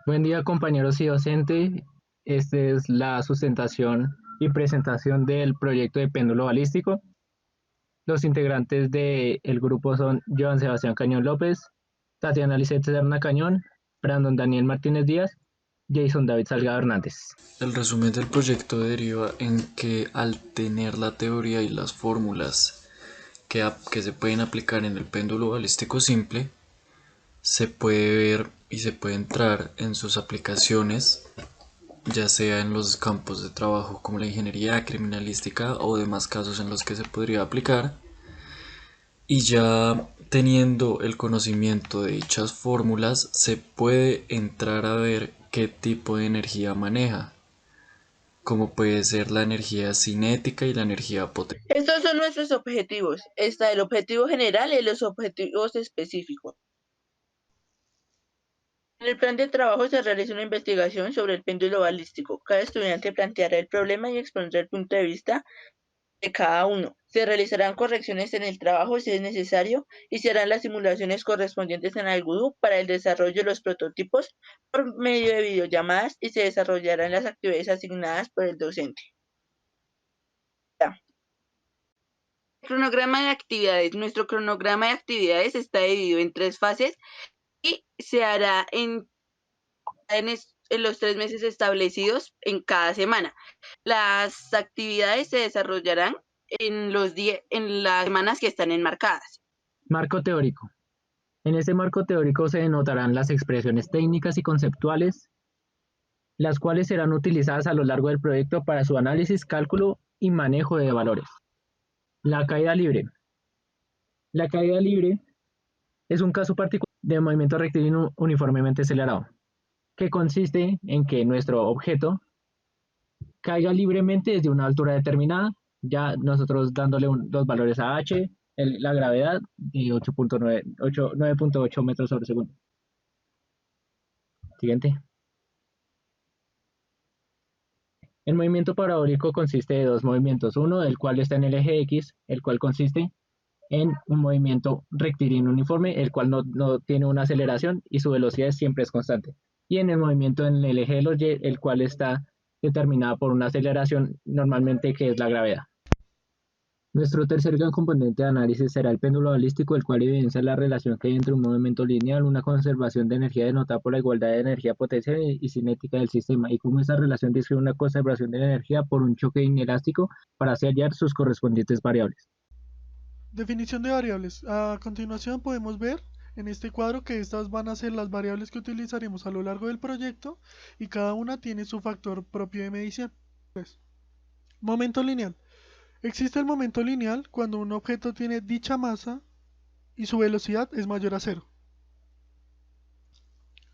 Buen día, compañeros y docente. Esta es la sustentación y presentación del proyecto de péndulo balístico. Los integrantes del grupo son Joan Sebastián Cañón López, Tatiana Lisette Serna Cañón, Brandon Daniel Martínez Díaz, Jason David Salgado Hernández. El resumen del proyecto deriva en que al tener la teoría y las fórmulas que se pueden aplicar en el péndulo balístico simple, se puede ver y se puede entrar en sus aplicaciones, ya sea en los campos de trabajo como la ingeniería criminalística o demás casos en los que se podría aplicar. Y ya teniendo el conocimiento de dichas fórmulas, se puede entrar a ver qué tipo de energía maneja, como puede ser la energía cinética y la energía potencial. Estos son nuestros objetivos. Está el objetivo general y los objetivos específicos. En el plan de trabajo se realiza una investigación sobre el péndulo balístico. Cada estudiante planteará el problema y expondrá el punto de vista de cada uno. Se realizarán correcciones en el trabajo si es necesario y se harán las simulaciones correspondientes en el Google para el desarrollo de los prototipos por medio de videollamadas y se desarrollarán las actividades asignadas por el docente. Cronograma de actividades. Nuestro cronograma de actividades está dividido en 3 fases y se hará en los 3 meses establecidos en cada semana. Las actividades se desarrollarán en las semanas que están enmarcadas. Marco teórico. En este marco teórico se denotarán las expresiones técnicas y conceptuales, las cuales serán utilizadas a lo largo del proyecto para su análisis, cálculo y manejo de valores. La caída libre. La caída libre es un caso particular de movimiento rectilíneo uniformemente acelerado, que consiste en que nuestro objeto caiga libremente desde una altura determinada, ya nosotros dándole los valores a h, la gravedad de 9.8 metros sobre segundo. Siguiente. El movimiento parabólico consiste de dos movimientos, uno el cual está en el eje X, el cual consiste en un movimiento rectilíneo uniforme, el cual no tiene una aceleración y su velocidad siempre es constante. Y en el movimiento en el eje de los Y, el cual está determinado por una aceleración normalmente que es la gravedad. Nuestro tercer gran componente de análisis será el péndulo balístico, el cual evidencia la relación que hay entre un movimiento lineal, una conservación de energía denotada por la igualdad de energía potencial y cinética del sistema, y cómo esa relación describe una conservación de energía por un choque inelástico para así hallar sus correspondientes variables. Definición de variables. A continuación podemos ver en este cuadro que estas van a ser las variables que utilizaremos a lo largo del proyecto y cada una tiene su factor propio de medición. Momento lineal. Existe el momento lineal cuando un objeto tiene dicha masa y su velocidad es mayor a cero.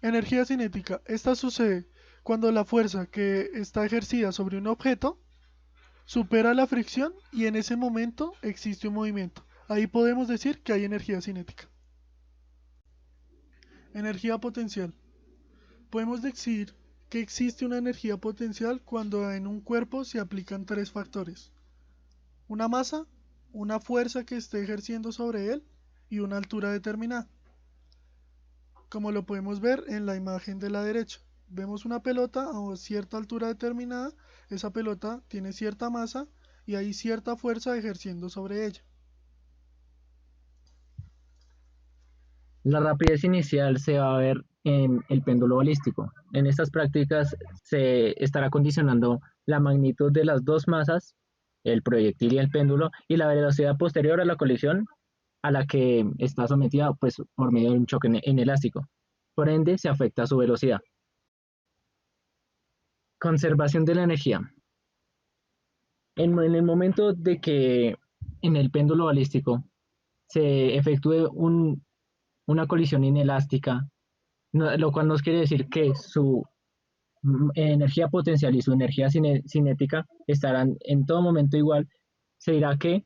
Energía cinética. Esta sucede cuando la fuerza que está ejercida sobre un objeto supera la fricción y en ese momento existe un movimiento. Ahí podemos decir que hay energía cinética. Energía potencial. Podemos decir que existe una energía potencial cuando en un cuerpo se aplican 3 factores: una masa, una fuerza que esté ejerciendo sobre él y una altura determinada. Como lo podemos ver en la imagen de la derecha, vemos una pelota a cierta altura determinada, esa pelota tiene cierta masa y hay cierta fuerza ejerciendo sobre ella. La rapidez inicial se va a ver en el péndulo balístico. En estas prácticas se estará condicionando la magnitud de las dos masas, el proyectil y el péndulo, y la velocidad posterior a la colisión a la que está sometida pues, por medio de un choque inelástico. Por ende, se afecta su velocidad. Conservación de la energía. En el momento de que en el péndulo balístico se efectúe una colisión inelástica, lo cual nos quiere decir que su energía potencial y su energía cinética estarán en todo momento igual, se dirá que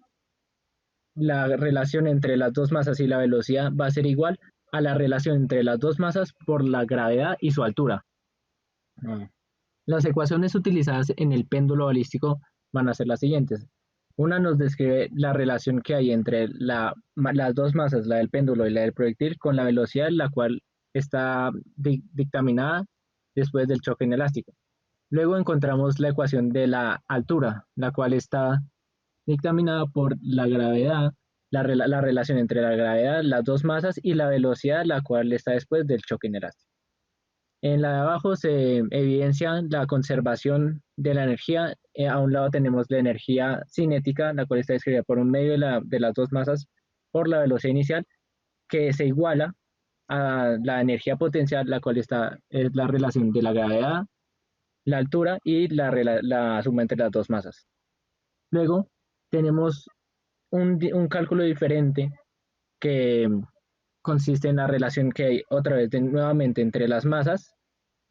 la relación entre las dos masas y la velocidad va a ser igual a la relación entre las dos masas por la gravedad y su altura. Las ecuaciones utilizadas en el péndulo balístico van a ser las siguientes. Una nos describe la relación que hay entre las dos masas, la del péndulo y la del proyectil, con la velocidad, la cual está dictaminada después del choque inelástico. Luego encontramos la ecuación de la altura, la cual está dictaminada por la gravedad, la relación entre la gravedad, las dos masas y la velocidad, la cual está después del choque inelástico. En la de abajo se evidencia la conservación de la energía. A un lado tenemos la energía cinética, la cual está descrita por un medio de las dos masas por la velocidad inicial, que se iguala a la energía potencial, la cual es la relación de la gravedad, la altura y la suma entre las dos masas. Luego tenemos un cálculo diferente que consiste en la relación que hay otra vez nuevamente entre las masas,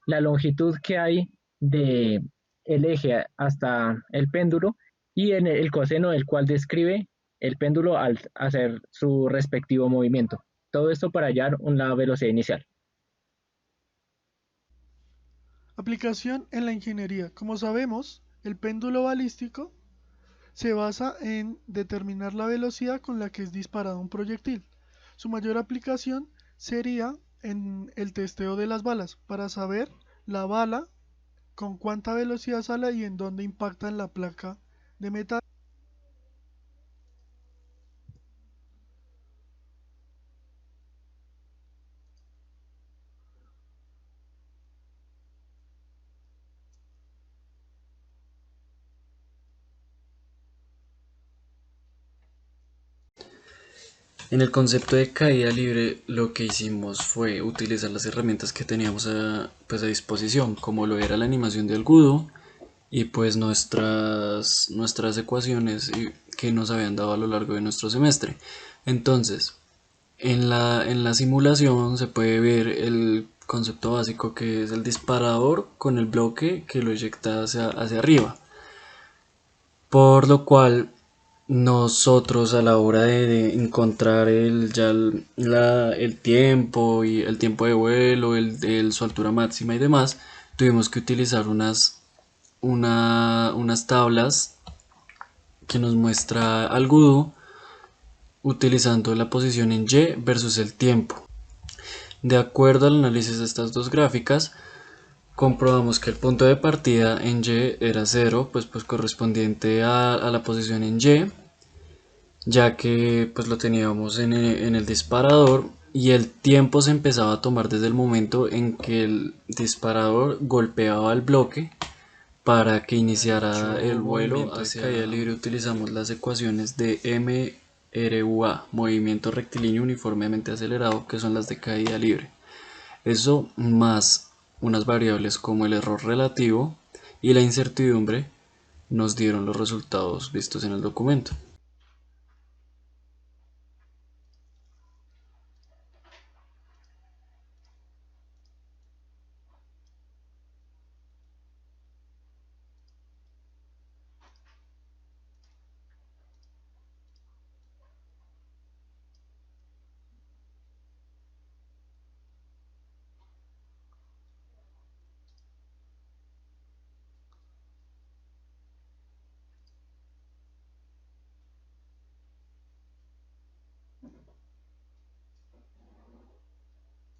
la longitud que hay de el eje hasta el péndulo y en el coseno del cual describe el péndulo al hacer su respectivo movimiento. Todo esto para hallar una velocidad inicial. Aplicación en la ingeniería. Como sabemos, el péndulo balístico se basa en determinar la velocidad con la que es disparado un proyectil. Su mayor aplicación sería en el testeo de las balas, para saber la bala con cuánta velocidad sale y en dónde impacta en la placa de metal. En el concepto de caída libre, lo que hicimos fue utilizar las herramientas que teníamos a disposición, como lo era la animación de Algudo y pues nuestras ecuaciones que nos habían dado a lo largo de nuestro semestre. Entonces, en la simulación se puede ver el concepto básico, que es el disparador con el bloque que lo eyecta hacia arriba, por lo cual nosotros a la hora de encontrar el tiempo y el tiempo de vuelo, su altura máxima y demás, tuvimos que utilizar unas tablas que nos muestra Algudo utilizando la posición en Y versus el tiempo. De acuerdo al análisis de estas dos gráficas, comprobamos que el punto de partida en Y era 0, pues correspondiente a la posición en Y, ya que pues lo teníamos en el disparador, y el tiempo se empezaba a tomar desde el momento en que el disparador golpeaba el bloque para que iniciara el vuelo hacia caída libre. Utilizamos las ecuaciones de MRUA, movimiento rectilíneo uniformemente acelerado, que son las de caída libre. Eso más unas variables como el error relativo y la incertidumbre nos dieron los resultados vistos en el documento.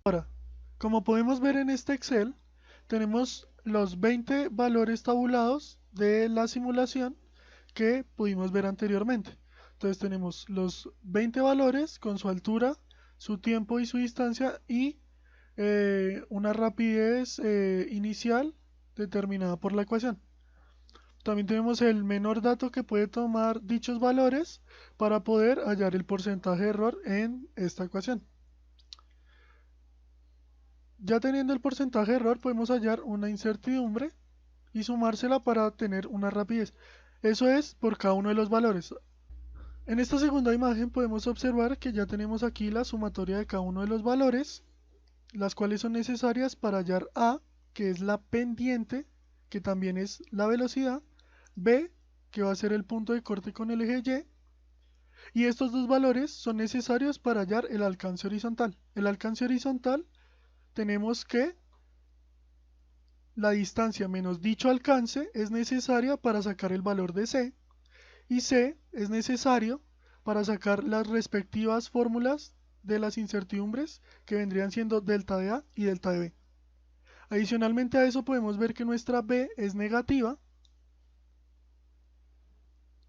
Ahora, como podemos ver en este Excel, tenemos los 20 valores tabulados de la simulación que pudimos ver anteriormente. Entonces tenemos los 20 valores con su altura, su tiempo y su distancia, y una rapidez inicial determinada por la ecuación. También tenemos el menor dato que puede tomar dichos valores para poder hallar el porcentaje de error en esta ecuación. Ya teniendo el porcentaje de error, podemos hallar una incertidumbre y sumársela para tener una rapidez. Eso es por cada uno de los valores. En esta segunda imagen podemos observar que ya tenemos aquí la sumatoria de cada uno de los valores, las cuales son necesarias para hallar A, que es la pendiente, que también es la velocidad, B, que va a ser el punto de corte con el eje Y estos dos valores son necesarios para hallar el alcance horizontal. El alcance horizontal tenemos que la distancia menos dicho alcance es necesaria para sacar el valor de C, y C es necesario para sacar las respectivas fórmulas de las incertidumbres, que vendrían siendo delta de A y delta de B. Adicionalmente a eso podemos ver que nuestra B es negativa,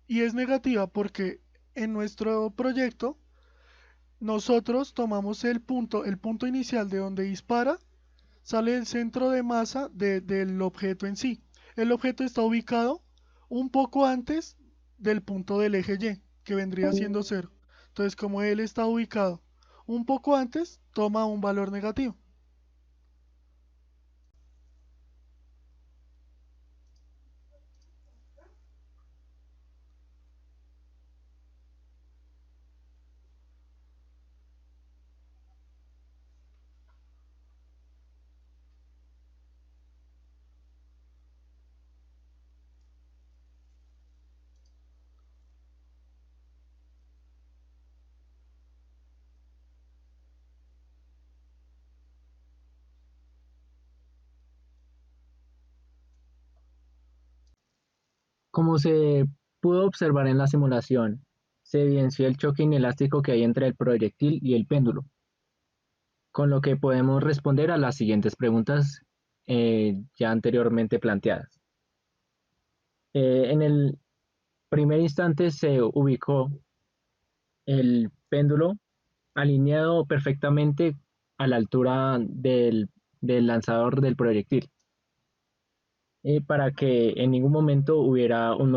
y es negativa porque en nuestro proyecto nosotros tomamos el punto inicial de donde dispara, sale el centro de masa del objeto en sí. El objeto está ubicado un poco antes del punto del eje Y, que vendría siendo 0. Entonces, como él está ubicado un poco antes, toma un valor negativo. Como se pudo observar en la simulación, se evidenció el choque inelástico que hay entre el proyectil y el péndulo, con lo que podemos responder a las siguientes preguntas ya anteriormente planteadas. En el primer instante se ubicó el péndulo alineado perfectamente a la altura del lanzador del proyectil, para que en ningún momento hubiera un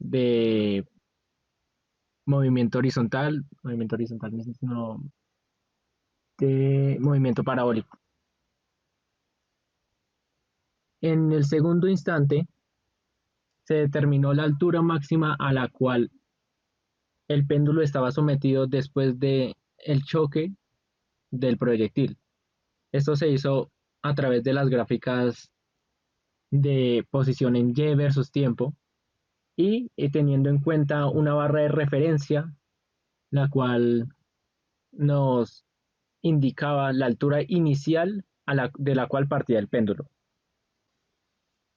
de movimiento horizontal, no, de movimiento parabólico. En el segundo instante se determinó la altura máxima a la cual el péndulo estaba sometido después de el choque del proyectil. Esto se hizo a través de las gráficas de posición en Y versus tiempo y teniendo en cuenta una barra de referencia, la cual nos indicaba la altura inicial de la cual partía el péndulo.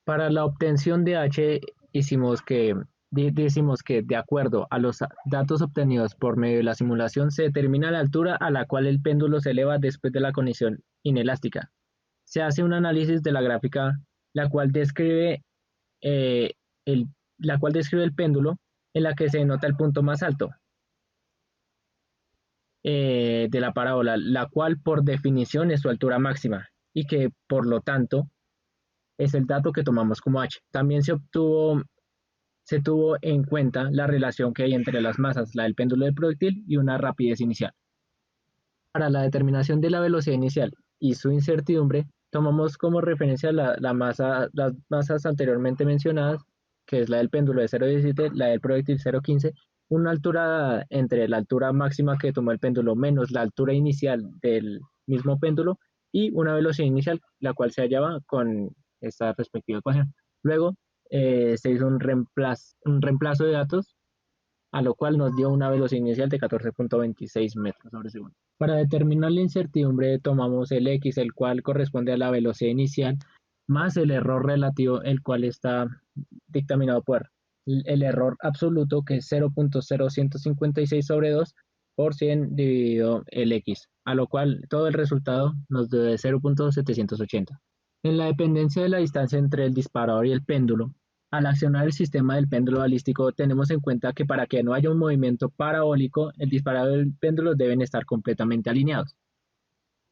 Para la obtención de H decimos que de acuerdo a los datos obtenidos por medio de la simulación se determina la altura a la cual el péndulo se eleva después de la conexión inelástica. Se hace un análisis de la gráfica la cual describe eh, el péndulo en la que se denota el punto más alto de la parábola, la cual por definición es su altura máxima y que por lo tanto es el dato que tomamos como H. También se tuvo en cuenta la relación que hay entre las masas, la del péndulo del proyectil y una rapidez inicial. Para la determinación de la velocidad inicial y su incertidumbre, tomamos como referencia las masas anteriormente mencionadas, que es la del péndulo de 0,17, la del proyectil 0,15, una altura entre la altura máxima que tomó el péndulo menos la altura inicial del mismo péndulo y una velocidad inicial, la cual se hallaba con esta respectiva ecuación. Luego se hizo un reemplazo de datos, a lo cual nos dio una velocidad inicial de 14.26 metros sobre segundo. Para determinar la incertidumbre tomamos el X, el cual corresponde a la velocidad inicial, más el error relativo, el cual está dictaminado por el error absoluto, que es 0.0156 sobre 2 por 100 dividido el X, a lo cual todo el resultado nos da 0.780. En la dependencia de la distancia entre el disparador y el péndulo, al accionar el sistema del péndulo balístico, tenemos en cuenta que para que no haya un movimiento parabólico, el disparador y el péndulo deben estar completamente alineados.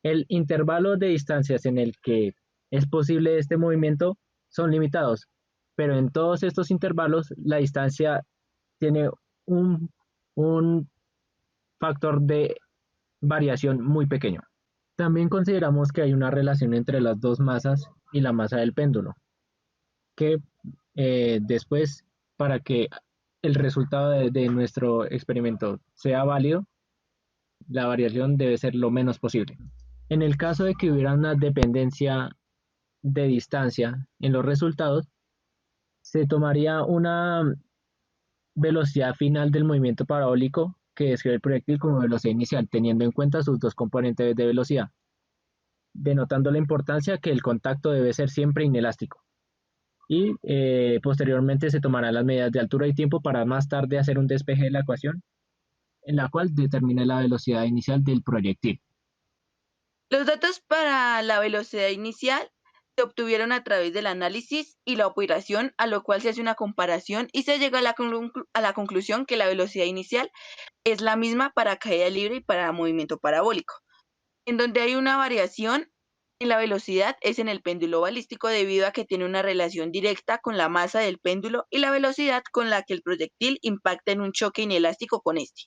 El intervalo de distancias en el que es posible este movimiento son limitados, pero en todos estos intervalos la distancia tiene un factor de variación muy pequeño. También consideramos que hay una relación entre las dos masas y la masa del péndulo, que después, para que el resultado de nuestro experimento sea válido, la variación debe ser lo menos posible. En el caso de que hubiera una dependencia de distancia en los resultados, se tomaría una velocidad final del movimiento parabólico que describe el proyectil como velocidad inicial, teniendo en cuenta sus dos componentes de velocidad, denotando la importancia que el contacto debe ser siempre inelástico. Y posteriormente se tomarán las medidas de altura y tiempo para más tarde hacer un despeje de la ecuación, en la cual determina la velocidad inicial del proyectil. Los datos para la velocidad inicial se obtuvieron a través del análisis y la operación, a lo cual se hace una comparación y se llega a la conclusión que la velocidad inicial es la misma para caída libre y para movimiento parabólico. En donde hay una variación en la velocidad es en el péndulo balístico debido a que tiene una relación directa con la masa del péndulo y la velocidad con la que el proyectil impacta en un choque inelástico con este.